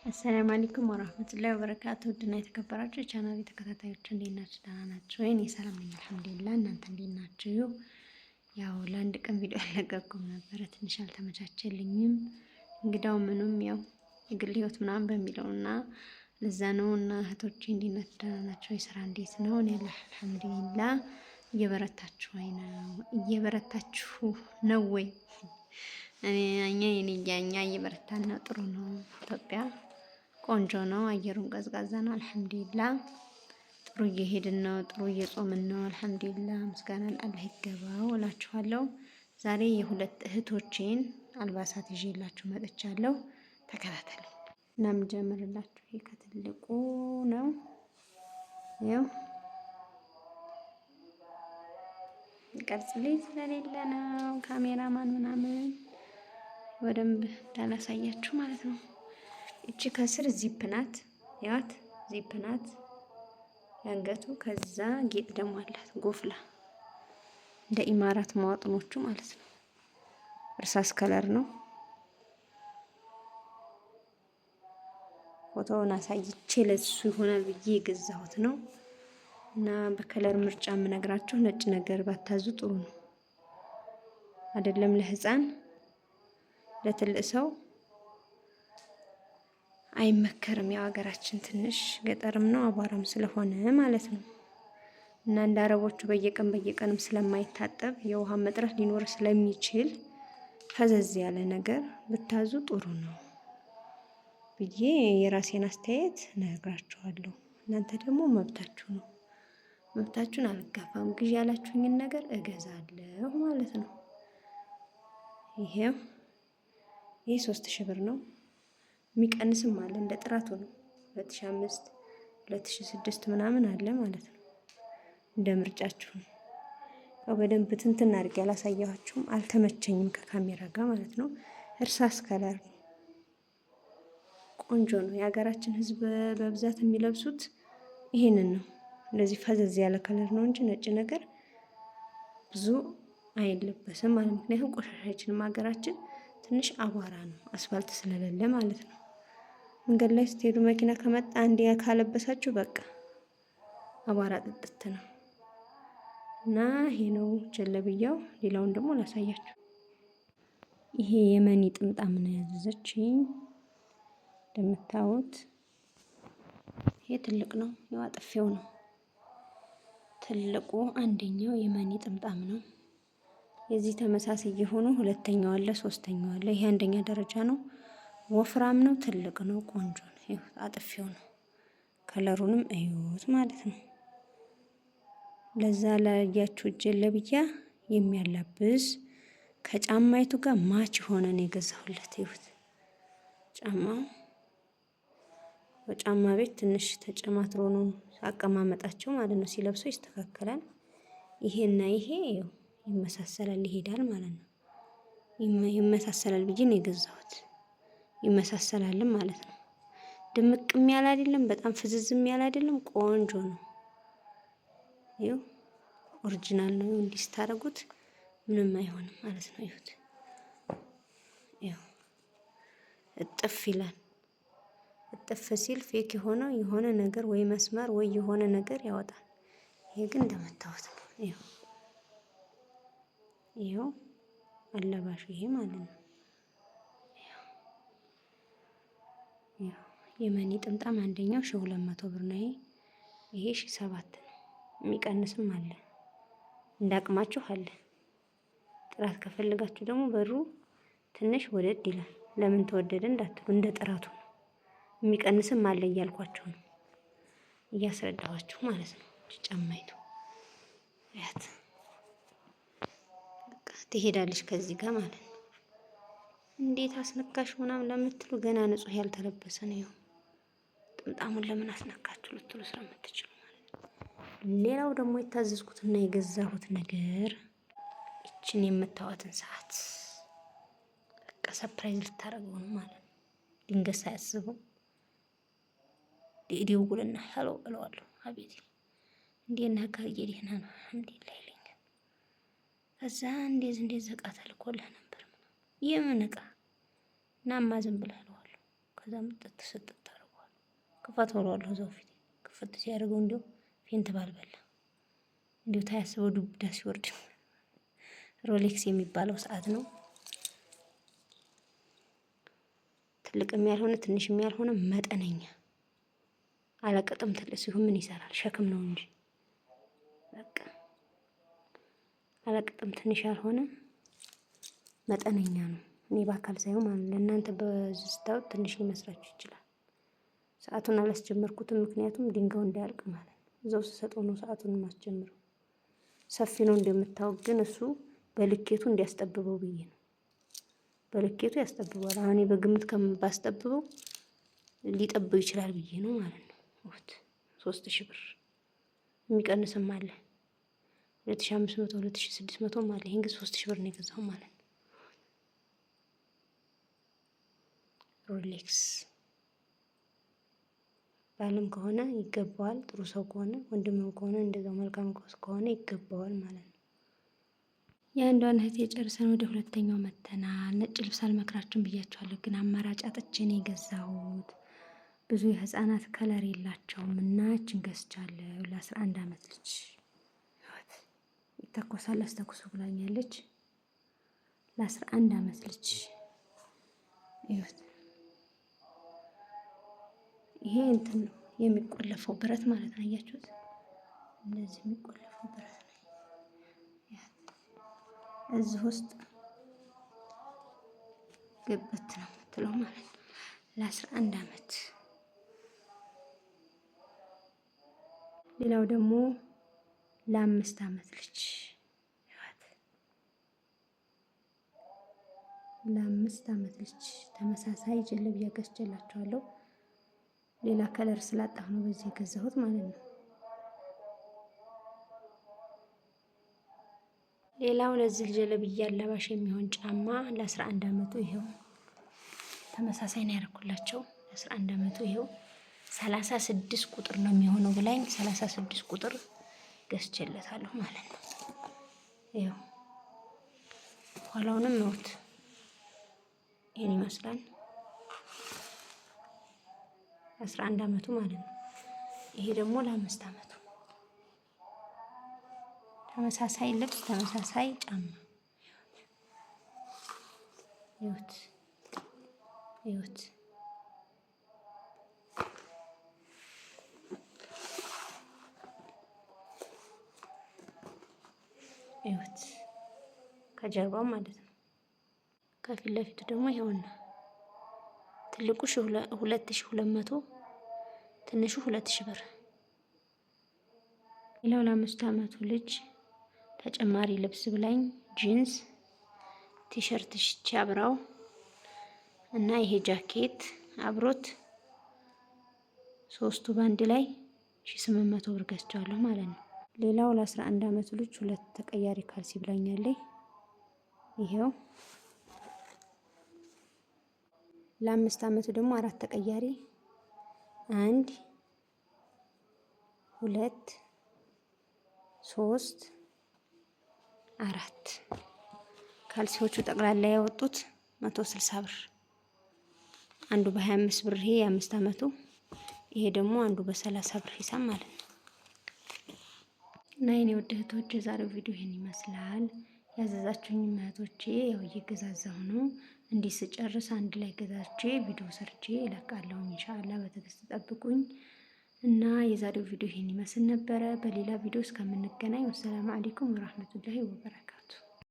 አሰላሙ አለይኩም ወራህመቱላሂ ወበረካቱ። ውድና የተከበራችሁ የቻናሌ ተከታታዮች እንዴት ናችሁ? ደህና ናችሁ ወይ? እኔ ሰላም ነኝ አልሐምዱሊላህ። እናንተ እንዴት ናችሁ? ያው ለአንድ ቀን ቪዲዮ አልለቀኩም ነበረ፣ ትንሽ አልተመቻቸልኝም። እንግዳው ምኑም ያው የግል ህይወት ምናምን በሚለውና ለዛ ነው። እና እህቶቼ እንዴት ናችሁ? ደህና ናችሁ? የስራ እንዴት ነው? እኔ አልሐምዱሊላህ። እየበረታችሁ ነው ወይ? እኛ እየበረታን ነው። ጥሩ ነው። ኢትዮጵያ ቆንጆ ነው። አየሩን ቀዝቃዛ ነው። አልሐምዱሊላህ ጥሩ እየሄድን ነው። ጥሩ እየጾምን ነው። አልሐምዱሊላህ ምስጋና ለአላህ ይገባው እላችኋለሁ። ዛሬ የሁለት እህቶቼን አልባሳት ይዤላችሁ መጥቻለሁ። ተከታተሉ እና የምጀምርላችሁ ይሄ ከትልቁ ነው። ያው ቅርጽ ላይ ስለሌለ ነው ካሜራማን ምናምን በደንብ እንዳላሳያችሁ ማለት ነው። እቺ ከስር ዚፕ ናት፣ ያት ዚፕ ናት ያንገቱ። ከዛ ጌጥ ደግሞ አላት ጎፍላ፣ እንደ ኢማራት መዋጥኖቹ ማለት ነው። እርሳስ ከለር ነው። ፎቶውን አሳይቼ ለሱ ይሆናል ብዬ የገዛሁት ነው። እና በከለር ምርጫ የምነግራችሁ ነጭ ነገር ባታዙ ጥሩ ነው። አይደለም ለህፃን ለትልቅ ሰው አይመከርም። ያው ሀገራችን ትንሽ ገጠርም ነው አቧራም ስለሆነ ማለት ነው። እና እንደ አረቦቹ በየቀንም ስለማይታጠብ የውሃ መጥረት ሊኖር ስለሚችል ፈዘዝ ያለ ነገር ብታዙ ጥሩ ነው ብዬ የራሴን አስተያየት ነግራችኋለሁ። እናንተ ደግሞ መብታችሁ ነው። መብታችሁን አልጋፋም። ግዢ ያላችሁኝን ነገር እገዛለሁ ማለት ነው። ይሄ 3000 ብር ነው። የሚቀንስም አለ እንደ ጥራቱ ነው። 2005 2006 ምናምን አለ ማለት ነው። እንደ ምርጫችሁ ነው። ያው በደንብ ትንትን አድርጌ አላሳየኋችሁም፣ አልተመቸኝም ከካሜራ ጋር ማለት ነው። እርሳስ ከለር ነው። ቆንጆ ነው። የሀገራችን ሕዝብ በብዛት የሚለብሱት ይሄንን ነው። እንደዚህ ፈዘዝ ያለ ከለር ነው እንጂ ነጭ ነገር ብዙ አይለበስም ማለት ነው። ምክንያቱም ቆሻሻችንም ሀገራችን ትንሽ አቧራ ነው፣ አስፋልት ስለሌለ ማለት ነው። መንገድ ላይ ስትሄዱ መኪና ከመጣ አንዴ ካለበሳችሁ በቃ አቧራ ጥጥት ነው። እና ይሄ ነው ጀለብያው። ሌላውን ደግሞ ላሳያችሁ። ይሄ የመኒ ጥምጣም ነው ያዘዘችኝ። እንደምታዩት ይሄ ትልቅ ነው። የዋጥፌው ነው ትልቁ። አንደኛው የመኒ ጥምጣም ነው። የዚህ ተመሳሳይ የሆኑ ሁለተኛው አለ፣ ሶስተኛው አለ። ይሄ አንደኛ ደረጃ ነው። ወፍራም ነው፣ ትልቅ ነው፣ ቆንጆ ነው። ይሄ አጥፌው ነው። ከለሩንም እዩት ማለት ነው። ለዛ ላያችሁ ጀለብያ የሚያላብስ ከጫማይቱ ጋር ማች ሆነ ነው የገዛሁለት። ይሁት ጫማው በጫማ ቤት ትንሽ ተጨማትሮ ነው አቀማመጣቸው ማለት ነው። ሲለብሰው ይስተካከላል። ይሄና ይሄ ይመሳሰላል፣ ይሄዳል ማለት ነው። ይመሳሰላል ብዬ ነው የገዛሁት። ይመሳሰላልም ማለት ነው። ድምቅም ያለ አይደለም፣ በጣም ፍዝዝም ያለ አይደለም። ቆንጆ ነው። ይኸው ኦሪጂናል ነው። እንዲህ ስታደርጉት ምንም አይሆንም ማለት ነው። ይሁት ይኸው እጥፍ ይላል። እጥፍ ሲል ፌክ የሆነ ነገር ወይ መስመር ወይ የሆነ ነገር ያወጣል። ይሄ ግን እንደምታዩት ነው። ይኸው አለባሹ ይሄ ማለት ነው። የመኒ ጥምጣም አንደኛው 1200 ብር ነው። ይሄ 1007 ነው። የሚቀንስም አለ፣ እንዳቅማችሁ አለ። ጥራት ከፈልጋችሁ ደግሞ በሩ ትንሽ ወደድ ይላል። ለምን ተወደደ እንዳትሉ፣ እንደ ጥራቱ ነው። የሚቀንስም አለ እያልኳችሁ ነው፣ እያስረዳኋችሁ ማለት ነው። ጫማይቱ ያት ትሄዳለች ከዚህ ጋር ማለት ነው። እንዴት አስነካሽ ምናምን ለምትሉ ገና ንጹህ ያልተለበሰ ነው። ጥምጣሙን ለምን አስነካችሁ ልትሉ ስለምትችሉ ማለት ነው። ሌላው ደግሞ የታዘዝኩትና የገዛሁት ነገር እችን የምታዋትን ሰዓት በቃ ሰርፕራይዝ ልታደርገው ነው ማለት ነው። ድንገት ሳያስበው ደውልና ሄሎ እለዋለሁ። አቤት እንዴት ነህ ጋርዬ? ደህና ነው አልሐምዱሊላህ ይለኛል። ከዛ እንደዚህ እቃ ተልኮልህ ነበር። የምን እቃ? ናማ ዝም ብለህ እለዋለሁ። ከዛ ምጥጥ ስጥት ታደርገዋል። ክፈት ወለዋለሁ እዛው ፊት ክፈት ሲያደርገው እንዲሁ ፌንት ባልበላ እንዲሁ ታያስበው ዱብዳ ሲወርድ ሮሌክስ የሚባለው ሰዓት ነው። ትልቅም ያልሆነ ትንሽም ያልሆነ መጠነኛ አለቅጥም ትልቅ ሲሆን ምን ይሰራል? ሸክም ነው እንጂ በቃ አለቅጥም ትንሽ ያልሆነ መጠነኛ ነው። እኔ በአካል ሳይሆን ማለት ለእናንተ በዚህ ስታዩት ትንሽ ሊመስላችሁ ይችላል። ሰዓቱን አላስጀመርኩትም፣ ምክንያቱም ድንጋዩ እንዳያልቅ ማለት ነው። እዛው ስሰጠው ነው ሰዓቱን ማስጀምረው። ሰፊ ነው እንደምታውቅ፣ ግን እሱ በልኬቱ እንዲያስጠብበው ብዬ ነው። በልኬቱ ያስጠብበዋል። አሁን በግምት ባስጠብበው ሊጠብው ይችላል ብዬ ነው ማለት ነው። 3000 ብር የሚቀንስም አለ 2500 2600 አለ። ይሄን ግን 3000 ብር ነው የገዛው ማለት ነው። ሮሌክስ ባልም ከሆነ ይገባዋል። ጥሩ ሰው ከሆነ ወንድምም ከሆነ እንደዛው መልካም ከሆነ ይገባዋል ማለት ነው። የአንዷን እህት የጨርሰን ወደ ሁለተኛው መተናል። ነጭ ልብስ አልመክራችሁም ብያቸዋለሁ፣ ግን አማራጭ አጥቼ ነው የገዛሁት። ብዙ የህፃናት ከለር የላቸውም እና እችን ገዝቻለሁ። ለ11 ዓመት ልጅ ይተኮሳል አስተኩሱ ብላኛለች። ለ11 ዓመት ልጅ ይሁት። ይሄ እንትን ነው የሚቆለፈው ብረት ማለት ነው። አያችሁት? እንደዚህ የሚቆለፈው ብረት ነው። እዚህ ውስጥ ግብት ነው የምትለው ማለት ነው። ለ11 ዓመት። ሌላው ደግሞ ለ5 ዓመት ልጅ ለ5 ዓመት ልጅ ተመሳሳይ ጀለብያ ገዝቼላችኋለሁ። ሌላ ከለር ስላጣሁ ነው በዚህ የገዛሁት ማለት ነው። ሌላው ለዚህ ጀለብያ አላባሽ የሚሆን ጫማ ለ11 ዓመቱ ይሄው ተመሳሳይ ነው ያደረኩላቸው። ለ11 ዓመቱ ይሄው 36 ቁጥር ነው የሚሆነው ብላኝ 36 ቁጥር ገዝቼለታለሁ ማለት ነው። ይሄው ኋላውንም ነውት ይሄን ይመስላል። 11 ዓመቱ ማለት ነው። ይሄ ደግሞ ለ5 ዓመቱ ተመሳሳይ ልብስ ተመሳሳይ ጫማ ይሁት ይሁት። ይሁት ከጀርባው ማለት ነው። ከፊት ለፊቱ ደግሞ ይኸውና ትልቁ 2200 ትንሹ 2000 ብር። ሌላው ለ5 ዓመቱ ልጅ ተጨማሪ ልብስ ብላኝ ጂንስ ቲሸርት ሽቼ አብራው እና ይሄ ጃኬት አብሮት 3ቱ ባንድ ላይ 1800 ብር ገዝቻለሁ ማለት ነው። ሌላው ለ11 ዓመቱ ልጅ 2 ተቀያሪ ካልሲ ብላኛለች። ይሄው ለ5 ዓመቱ ደግሞ 4 ተቀያሪ 1 2 3 4 ካልሲዎቹ ጠቅላላ ያወጡት 160 ብር። አንዱ በ25 ብር ይሄ የ5 ዓመቱ፣ ይሄ ደግሞ አንዱ በ30 ብር ሂሳብ ማለት ነው። እና የኔ ውድ እህቶች የዛሬው ቪዲዮ ይሄን ይመስላል። ያዘዛችሁኝ እህቶቼ ያው እየገዛዛሁ ነው። እንዲህ ስጨርስ አንድ ላይ ገዛቼ ቪዲዮ ሰርቼ እለቃለሁ ኢንሻአላህ። በትዕግስት ጠብቁኝ። እና የዛሬው ቪዲዮ ይሄን ይመስል ነበረ። በሌላ ቪዲዮ እስከምንገናኝ ወሰላሙ አለይኩም ወራህመቱላሂ ወበረካቱ።